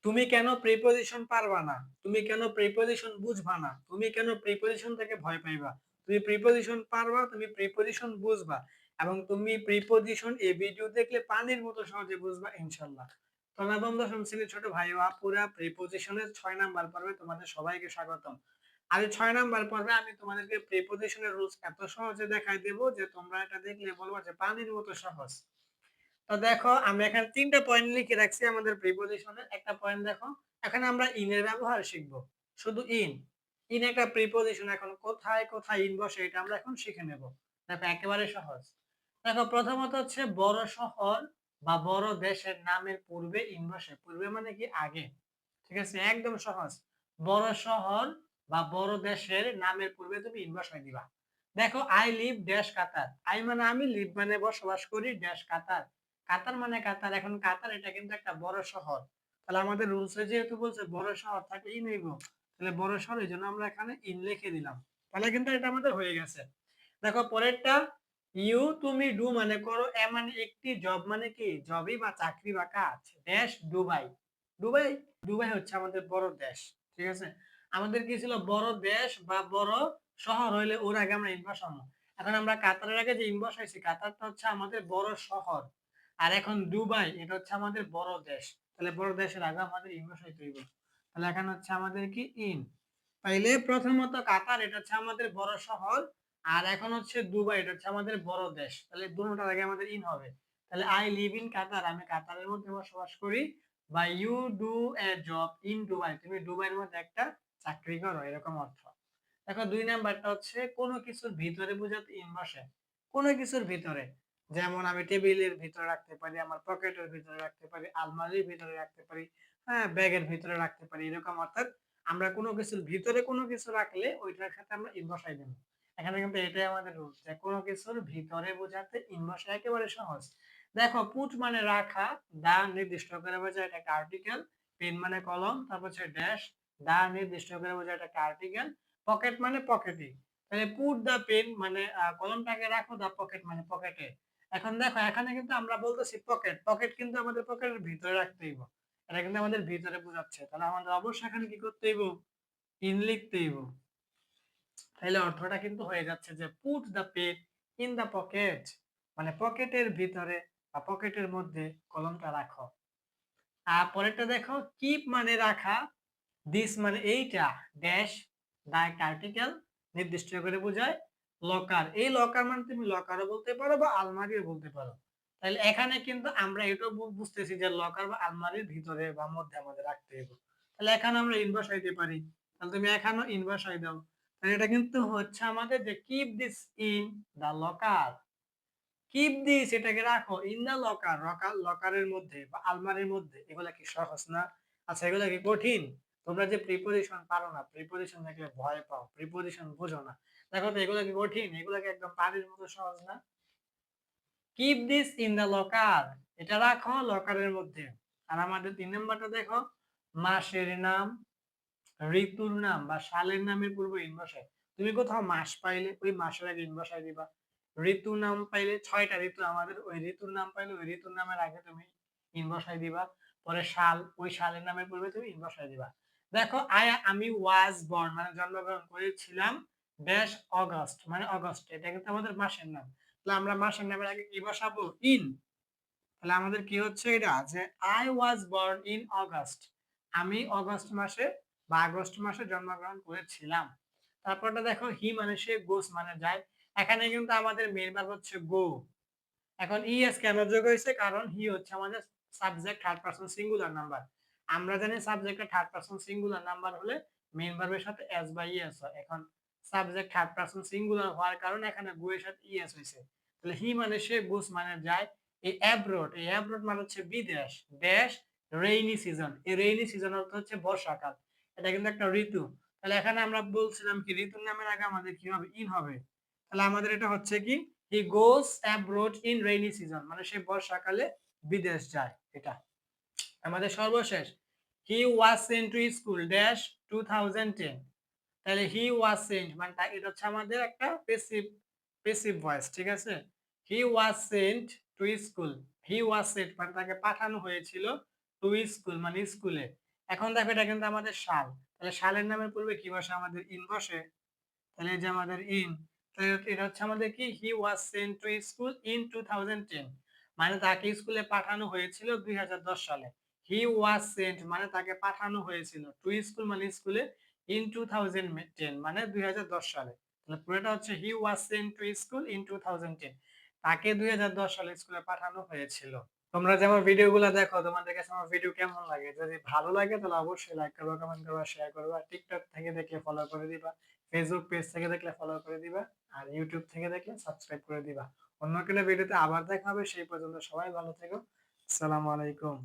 তুমি কেন প্রিপোজিশন পারবা না? তুমি কেন প্রিপোজিশন বুঝবা না? তুমি কেন প্রিপোজিশন থেকে ভয় পাইবা? তুমি প্রিপোজিশন পারবা, তুমি প্রিপোজিশন বুঝবা এবং তুমি প্রিপোজিশন এই ভিডিও দেখলে পানির মতো সহজে বুঝবা ইনশাআল্লাহ। তো নবম দশম শ্রেণীর ছোট ভাই ও আপুরা প্রিপোজিশনের ৬ নাম্বার পর্বে তোমাদের সবাইকে স্বাগতম। আর এই ৬ নাম্বার পর্বে আমি তোমাদেরকে প্রিপোজিশনের রুলস এত সহজে দেখাই দেব যে তোমরা এটা দেখলে বলবা যে পানির মতো সহজ। তো দেখো আমি এখানে ৩ টা পয়েন্ট লিখে রাখছি আমাদের প্রিপোজিশনের। একটা পয়েন্ট দেখো, এখানে আমরা ইন এর ব্যবহার শিখব। শুধু ইন। ইন একটা প্রিপোজিশন, এখন কোথায়, কোথায় ইন বসে এটা আমরা এখন শিখে নেব। দেখো একেবারে সহজ। দেখো প্রথমত হচ্ছে বড় শহর বা বড় দেশের নামের পূর্বে ইন বসে। পূর্বে মানে কি আগে। ঠিক আছে? একদম সহজ। বড় শহর বা বড় দেশের নামের পূর্বে তুমি ইন বসায় দিবা। দেখো I live dash Qatar. I মানে আমি, লিভ মানে বসবাস করি, ড্যাশ কাতার। কাতার মানে কাতার। এখন কাতার এটা কিন্তু একটা বড় শহর। তাহলে আমাদের রুলসে যেহেতু বলছে বড় শহর থাকে ইন হইব। তাহলে বড় শহর এইজন্য আমরা এখানে ইন লিখে দিলাম। তাহলে কিন্তু এটা আমাদের হয়ে গেছে। দেখো পরেরটা, ইউ তুমি ডু মানে করো, এ মানে একটি, জব মানে কি জবই বা চাকরি বা কাজ, ড্যাশ দুবাই। দুবাই, দুবাই হচ্ছে আমাদের বড় দেশ। ঠিক আছে? আমাদের কি ছিল বড় দেশ বা বড় শহর হইলে ওর আগে আমরা ইন বসাবো। এখন আমরা কাতারের আগে যে ইন বসাইছি, কাতারটা হচ্ছে আমাদের বড় শহর। আর এখন দুবাই এটা হচ্ছে আমাদের বড় দেশ। তাহলে বড় দেশের আগে আমাদের ইন বসাইতে হইব। তাহলে এখন হচ্ছে আমাদের কি ইন। তাইলে প্রথমত কাতার এটা হচ্ছে আমাদের বড় শহর। আর এখন হচ্ছে দুবাই এটা হচ্ছে আমাদের বড় দেশ। তাহলে দুটোটার আগে আমাদের ইন হবে। তাহলে আই লিভ ইন কাতার, আমি কাতারের মধ্যে বসবাস করি। বা you do a job in Dubai, তুমি দুবাইয়ের মধ্যে একটা চাকরি করো, এরকম অর্থ। দেখো ২ নাম্বারটা হচ্ছে কোনো কিছুর ভিতরে বোঝাতে ইন বসে। কোনো কিছুর ভিতরে, যেমন আমি টেবিলের ভিতরে রাখতে পারি, আমার পকেটের ভিতরে রাখতে পারি, আলমারির ভিতরে রাখতে পারি, হ্যাঁ ব্যাগের ভিতরে রাখতে পারি, এরকম অর্থাৎ আমরা কোনো কিছুর ভিতরে কোনো কিছু রাখলে ওইটার ক্ষেত্রে আমরা ইন বসাই দেব। এখানে কিন্তু এটাই আমাদের রুলস যে কোনো কিছুর ভিতরে বোঝাতে ইন বসা একেবারে সহজ। দেখো পুট মানে রাখা, দা নির্দিষ্ট করে বোঝায় এটা একটা আর্টিকেল, পেন মানে কলম, তারপর হচ্ছে ড্যাশ, দা নির্দিষ্ট করে বোঝায় এটা একটা আর্টিকেল, পকেট মানে পকেটে। তাহলে পুট দা পেন মানে কলমটাকে রাখো, দা পকেট মানে পকেটে। এখন দেখো এখানে কিন্তু আমরা বলতেছি পকেট, পকেট কিন্তু আমাদের পকেটের ভিতরে রাখতে হইব। এটা কিন্তু আমাদের ভিতরে বোঝাচ্ছে। তাহলে আমাদের অবশ্যই এখানে কি করতে হইব? ইন লিখতে হইব। তাহলে অর্থটা কিন্তু হয়ে যাচ্ছে যে put the pen in the pocket, মানে পকেটের ভিতরে বা পকেটের মধ্যে কলমটা রাখো। আর পরেরটা দেখো, কিপ মানে রাখা, দিস মানে এইটা, ড্যাশ দা একটা আর্টিকেল নির্দিষ্ট করে বোঝায়, লকার, এই লকার মানে তুমি লকারও বলতে পারো বা আলমারিও বলতে পারো। তাহলে এখানে কিন্তু আমরা এটাও বুঝতেছি যে লকার বা আলমারির ভিতরে বা মধ্যে আমাদের রাখতে হবে। তাহলে এখানে আমরা ইন বসাইতে পারি। তাহলে তুমি এখানেও ইন বসাই দাও। তাহলে এটা কিন্তু হচ্ছে আমাদের যে keep this in the locker. Keep this এটাকে রাখো ইন দা লকার, লকারের মধ্যে বা আলমারির মধ্যে। এগুলা কি সহজ না? আচ্ছা এগুলা কি কঠিন? তোমরা যে প্রিপোজিশন পারো না, প্রিপোজিশন দেখলে ভয় পাও, প্রিপোজিশন বুঝো না, দেখো তো এগুলা কি কঠিন? এগুলা কি একদম পানির মতো সহজ না? Keep this in the locker, এটা রাখো লকারের মধ্যে। আর আমাদের ৩ নাম্বারটা দেখো, মাসের নাম, ঋতুর নাম বা সালের নামের পূর্বে ইন বসায়। তুমি কোথাও মাস পাইলে ওই মাসের আগে ইন বসায় দিবা। ঋতুর নাম পাইলে ৬ টা ঋতু আমাদের, ওই ঋতুর নাম পাইলে ওই ঋতুর নামের আগে তুমি ইন বসায় দিবা। পরে সাল, ওই সালের নামের পূর্বে তুমি ইন বসায় দিবা। দেখো আমি ওয়াজ বর্ন মানে জন্মগ্রহণ করেছিলাম ড্যাশ অগাস্ট মানে অগস্ট, এটা কিন্তু আমাদের মাসের নাম। তাহলে আমরা মাসের নামের আগে কি বসাবো? ইন। তাহলে আমাদের কি হচ্ছে এটা যে I was born in August, আমি অগস্ট মাসে বা আগস্ট মাসে জন্মগ্রহণ করেছিলাম। তারপরটা দেখো, হি মানে সে, গোস মানে যায়। এখানে কিন্তু আমাদের মেইন ভার্ব হচ্ছে গো। এখন ইএস কেন যোগ হয়েছে? কারণ হি হচ্ছে আমাদের subject third person singular number. আমরা জানি সাবজেক্টের থার্ড পারসন সিঙ্গুলার নাম্বার হলে মেইন ভার্বের সাথে এস বা ইএস হয়। এখন সাবজেক্ট থার্ড পারসন সিঙ্গুলার হওয়ার কারণে এখানে গো এর সাথে ইএস হয়েছে। তাহলে হি মানে সে, গোস মানে যায়। এই অ্যাব্রোড, এই অ্যাব্রোড মানে হচ্ছে বিদেশ, দেশ, রেইনি সিজন, এই রেইনি সিজন অর্থ হচ্ছে বর্ষাকাল। এটা কিন্তু একটা ঋতু। তাহলে এখানে আমরা বলছিলাম কি ঋতুর নামের আগে আমাদের কি হবে? ইন হবে। তাহলে আমাদের এটা হচ্ছে কি, he goes abroad in rainy season, মানে সে বর্ষাকালে বিদেশ যায়। এটা আমাদের সর্বশেষ, he was sent to school dash 2010। তাহলে হি ওয়াজ সেন্ট মানে এটা হচ্ছে আমাদের একটা পেসিভ ভয়েস। ঠিক আছে? He was sent to school, he was sent মানে তাকে পাঠানো হয়েছিল টু স্কুল মানে স্কুলে। এখন দেখো এটা কিন্তু আমাদের সাল। তাহলে সালের নামের পূর্বে কি বসে? আমাদের ইন বসে। তাহলে এই যে আমাদের ইন, তাহলে এটা হচ্ছে আমাদের কি, he was sent to school in 2010, মানে তাকে স্কুলে পাঠানো হয়েছিল 2010 সালে। হি ওয়াজ সেন্ট মানে তাকে পাঠানো হয়েছিল, টু স্কুল মানে স্কুলে, ইন 2010 মানে 2010 সালে। তাহলে পুরোটা হচ্ছে he was sent to school in 2010, তাকে 2010 সালে স্কুলে পাঠানো হয়েছিল। তোমরা যে আমার ভিডিওগুলো দেখো, তোমাদের কাছে আমার ভিডিও কেমন লাগে? যদি ভালো লাগে তাহলে অবশ্যই লাইক করবা, কমেন্ট করবা, শেয়ার করবা। টিকটক থেকে দেখলে ফলো করে দিবা, ফেসবুক পেজ থেকে দেখলে ফলো করে দিবা, আর ইউটিউব থেকে দেখলে সাবস্ক্রাইব করে দিবা। অন্য কোনো ভিডিওতে আবার দেখা হবে, সেই পর্যন্ত সবাই ভালো থেকো। আসসালামু আলাইকুম।